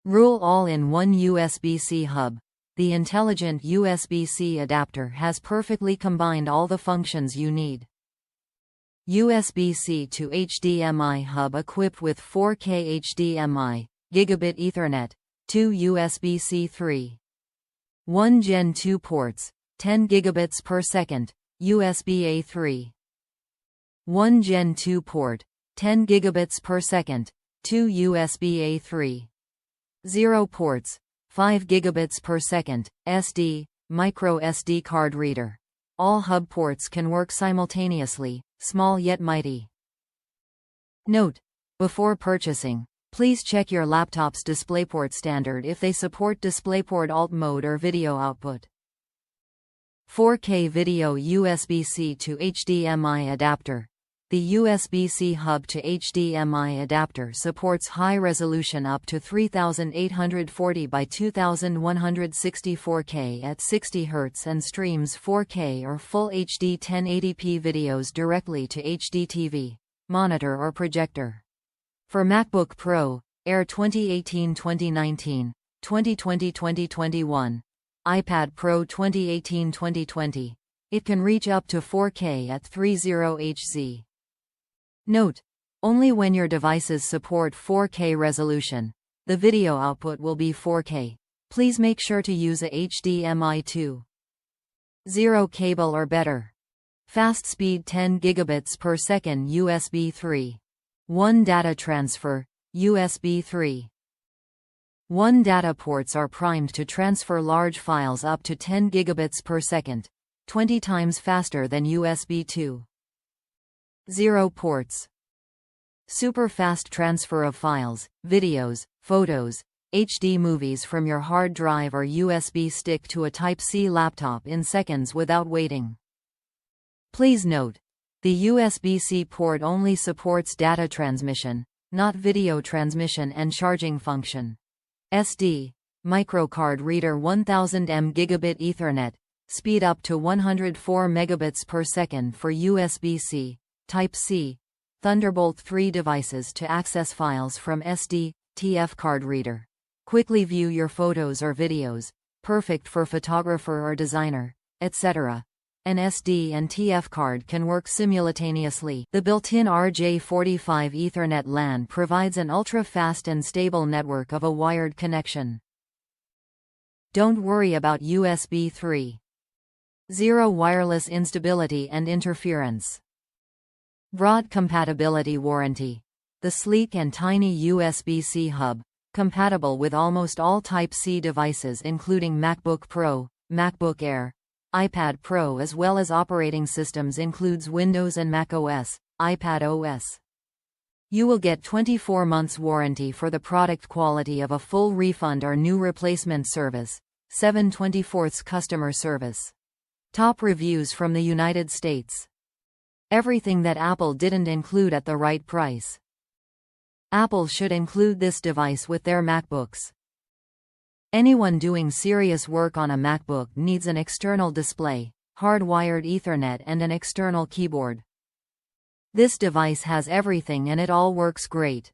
Rule all in one USB-C hub. The intelligent USB-C adapter has perfectly combined all the functions you need. USB-C to HDMI hub equipped with 4K HDMI, Gigabit Ethernet, 2 USB-C 3. 1 Gen 2 ports, 10 gigabits per second, USB A3. 1 Gen 2 port, 10 gigabits per second, 2 USB A3. 0 ports, 5 gigabits per second, SD, micro SD card reader. All hub ports can work simultaneously, small yet mighty. Note: before purchasing, please check your laptop's DisplayPort Standard if they support DisplayPort Alt Mode or video output. 4K video USB-C to HDMI adapter. The USB-C hub to HDMI adapter supports high resolution up to 3840 by 2164K at 60 Hz and streams 4K or Full HD 1080p videos directly to HDTV, monitor or projector. For MacBook Pro, Air 2018-2019, 2020-2021, iPad Pro 2018-2020, it can reach up to 4K at 30Hz. Note: only when your devices support 4K resolution, the video output will be 4K. Please make sure to use a HDMI 2.0 cable or better. Fast speed 10 gigabits per second USB 3.1 data transfer, USB 3.1 data ports are primed to transfer large files up to 10 gigabits per second, 20 times faster than USB 2.0 ports. Super fast transfer of files, videos, photos, HD movies from your hard drive or USB stick to a Type-C laptop in seconds without waiting. Please note: the USB-C port only supports data transmission, not video transmission and charging function. SD, microcard reader 1000M Gigabit Ethernet, speed up to 104 megabits per second for USB-C, Type-C, Thunderbolt 3 devices to access files from SD, TF card reader. Quickly view your photos or videos, perfect for photographer or designer, etc. An SD and TF card can work simultaneously. The built-in RJ45 Ethernet LAN provides an ultra-fast and stable network of a wired connection. Don't worry about USB 3.0 wireless instability and interference. Broad compatibility warranty. The sleek and tiny USB-C hub, compatible with almost all Type-C devices including MacBook Pro, MacBook Air, iPad Pro as well as operating systems includes Windows and macOS, iPad OS. You will get 24 months warranty for the product quality of a full refund or new replacement service, 7/24 customer service. Top reviews from the United States. Everything that Apple didn't include at the right price. Apple should include this device with their MacBooks. Anyone doing serious work on a MacBook needs an external display, hardwired Ethernet and an external keyboard. This device has everything and it all works great.